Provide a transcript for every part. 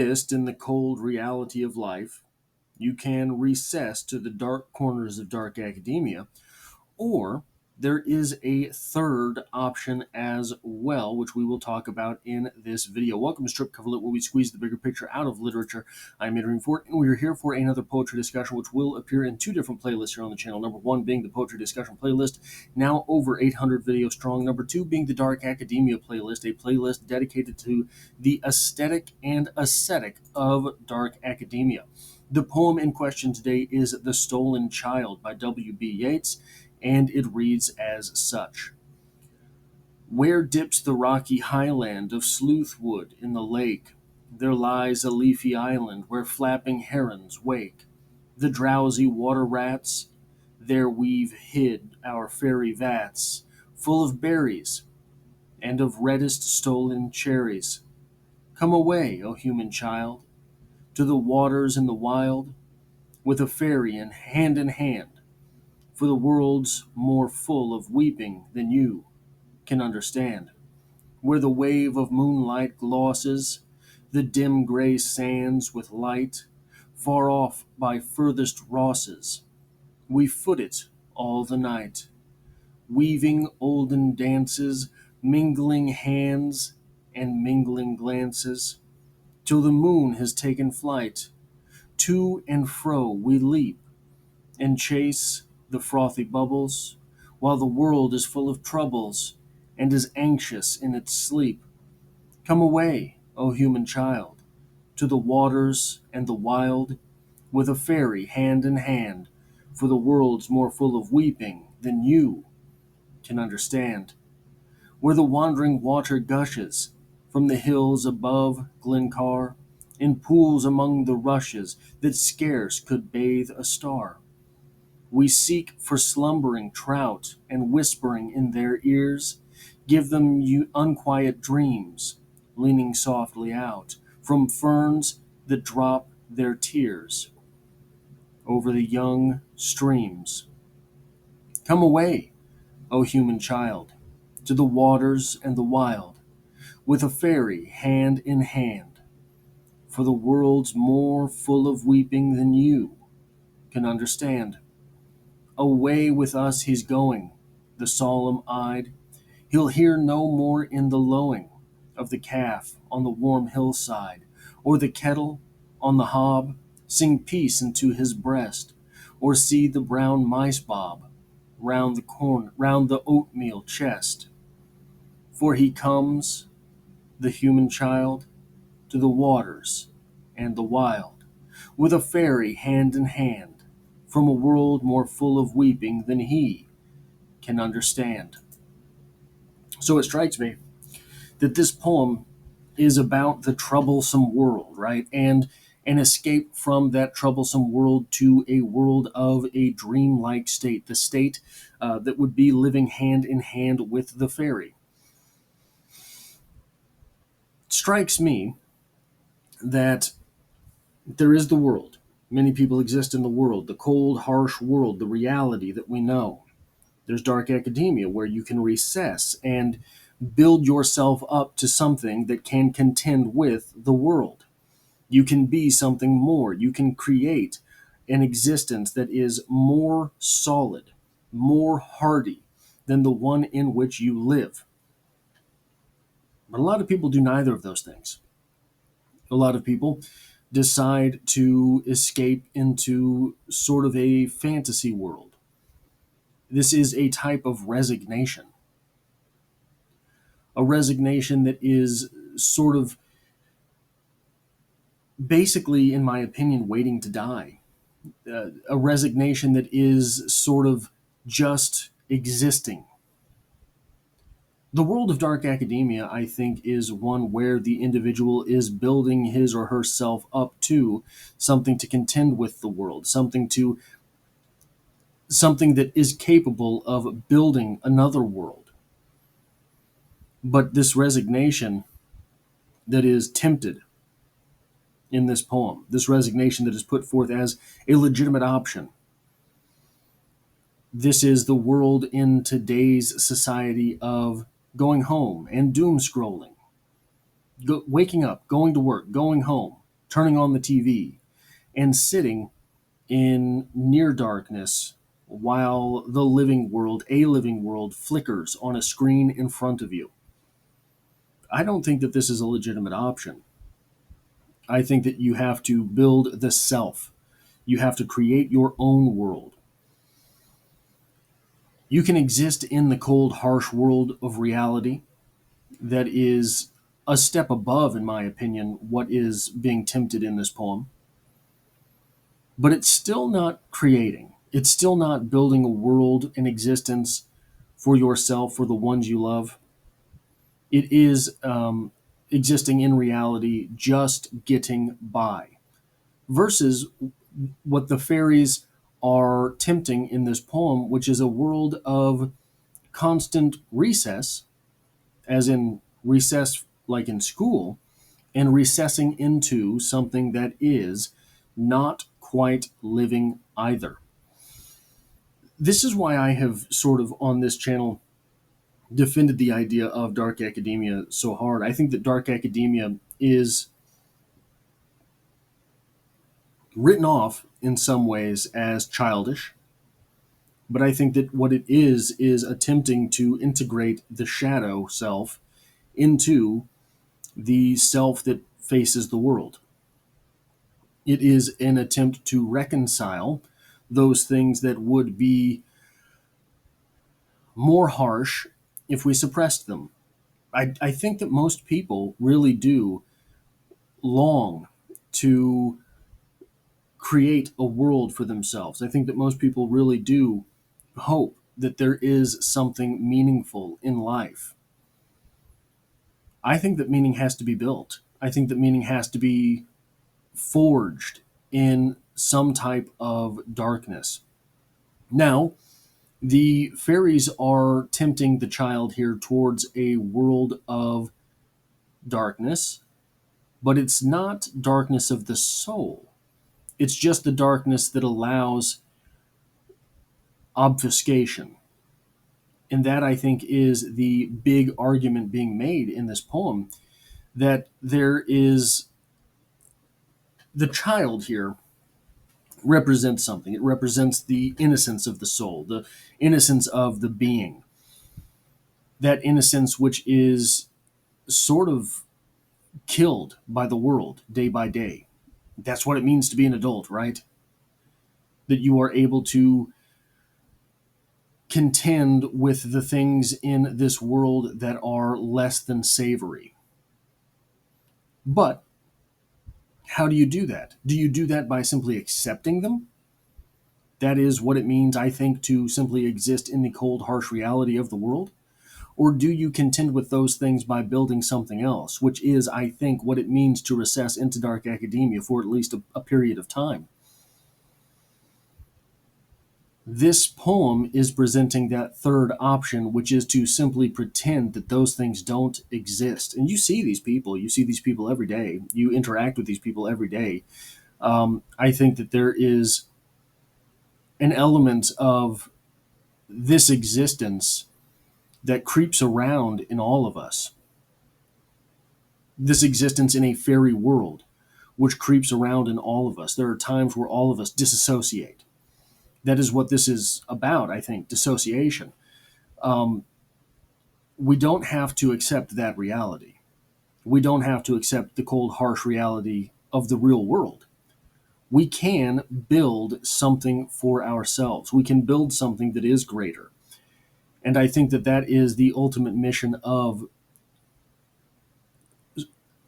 Exist in the cold reality of life, you can recess to the dark corners of dark academia, or there is a third option as well, which we will talk about in this video. Welcome to Strip Cover Lit, where we squeeze the bigger picture out of literature. I'm Adrian Fort, and we are here for another poetry discussion, which will appear in two different playlists here on the channel. Number one being the poetry discussion playlist, now over 800 videos strong. Number two being the Dark Academia playlist, a playlist dedicated to the aesthetic and ascetic of dark academia. The poem in question today is The Stolen Child by W.B. Yeats, and it reads as such. Where dips the rocky highland of Sleuthwood in the lake, there lies a leafy island where flapping herons wake. The drowsy water rats, there we've hid our fairy vats, full of berries and of reddest stolen cherries. Come away, O human child, to the waters in the wild, with a fairy in hand, for the world's more full of weeping than you can understand. Where the wave of moonlight glosses the dim gray sands with light, far off by furthest Rosses, we foot it all the night, weaving olden dances, mingling hands and mingling glances, till the moon has taken flight. To and fro we leap and chase the frothy bubbles, while the world is full of troubles and is anxious in its sleep. Come away, O human child, to the waters and the wild, with a fairy hand in hand, for the world's more full of weeping than you can understand. Where the wandering water gushes from the hills above Glencar, in pools among the rushes that scarce could bathe a star. We seek for slumbering trout, and whispering in their ears, give them unquiet dreams, leaning softly out from ferns that drop their tears over the young streams. Come away, O human child, to the waters and the wild, with a fairy hand in hand, for the world's more full of weeping than you can understand. Away with us he's going, the solemn-eyed. He'll hear no more in the lowing of the calf on the warm hillside, or the kettle on the hob sing peace into his breast, or see the brown mice bob round the oatmeal chest. For he comes, the human child, to the waters and the wild, with a fairy hand in hand, from a world more full of weeping than he can understand. So it strikes me that this poem is about the troublesome world, right? And an escape from that troublesome world to a world of a dreamlike state, the state that would be living hand in hand with the fairy. It strikes me that there is the world. Many people exist in the world, the cold, harsh world, the reality that we know. There's dark academia, where you can recess and build yourself up to something that can contend with the world. You can be something more. You can create an existence that is more solid, more hardy than the one in which you live. But a lot of people do neither of those things. A lot of people decide to escape into sort of a fantasy world. This is a type of resignation. A resignation that is sort of basically, in my opinion, waiting to die. A resignation that is sort of just existing. The world of dark academia, I think, is one where the individual is building his or herself up to something to contend with the world, something that is capable of building another world. But this resignation that is tempted in this poem, this resignation that is put forth as a legitimate option, this is the world in today's society of going home and doom scrolling, waking up, going to work, going home, turning on the TV, and sitting in near darkness while a living world, flickers on a screen in front of you. I don't think that this is a legitimate option. I think that you have to build the self. You have to create your own world. You can exist in the cold, harsh world of reality that is a step above, in my opinion, what is being tempted in this poem. But it's still not creating. It's still not building a world, an existence for yourself, for the ones you love. It is existing in reality, just getting by. Versus what the fairies are tempting in this poem, which is a world of constant recess, as in recess like in school, and recessing into something that is not quite living either. This is why I have sort of on this channel defended the idea of dark academia so hard. I think that dark academia is written off in some ways as childish, but I think that what it is attempting to integrate the shadow self into the self that faces the world. It is an attempt to reconcile those things that would be more harsh if we suppressed them. I think that most people really do long to create a world for themselves. I think that most people really do hope that there is something meaningful in life. I think that meaning has to be built. I think that meaning has to be forged in some type of darkness. Now, the fairies are tempting the child here towards a world of darkness, but it's not darkness of the soul. It's just the darkness that allows obfuscation. And that, I think, is the big argument being made in this poem, that there is the child here represents something. It represents the innocence of the soul, the innocence of the being. That innocence which is sort of killed by the world day by day. That's what it means to be an adult, right? That you are able to contend with the things in this world that are less than savory. But how do you do that? Do you do that by simply accepting them? That is what it means, I think, to simply exist in the cold, harsh reality of the world. Or do you contend with those things by building something else, which is, I think, what it means to recess into dark academia for at least a period of time? This poem is presenting that third option, which is to simply pretend that those things don't exist. And you see these people every day. You interact with these people every day. I think that there is an element of this existence that creeps around in all of us. This existence in a fairy world, which creeps around in all of us. There are times where all of us disassociate. That is what this is about, I think, dissociation. Um, we don't have to accept that reality. We don't have to accept the cold, harsh reality of the real world. We can build something for ourselves. We can build something that is greater. And I think that that is the ultimate mission of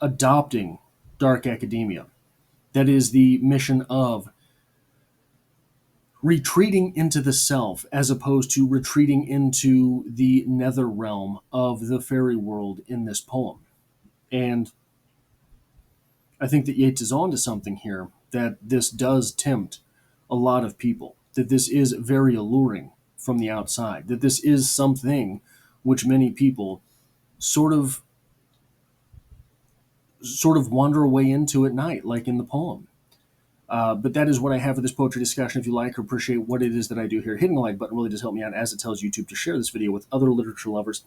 adopting dark academia. That is the mission of retreating into the self as opposed to retreating into the nether realm of the fairy world in this poem. And I think that Yeats is onto something here, that this does tempt a lot of people, that this is very alluring from the outside, that this is something which many people sort of wander away into at night, like in the poem. But that is what I have for this poetry discussion. If you like or appreciate what it is that I do here, hitting the like button really does help me out, as it tells YouTube to share this video with other literature lovers.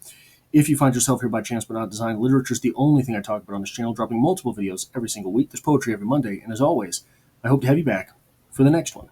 If you find yourself here by chance but not design, literature is the only thing I talk about on this channel, dropping multiple videos every single week. There's poetry every Monday, and as always, I hope to have you back for the next one.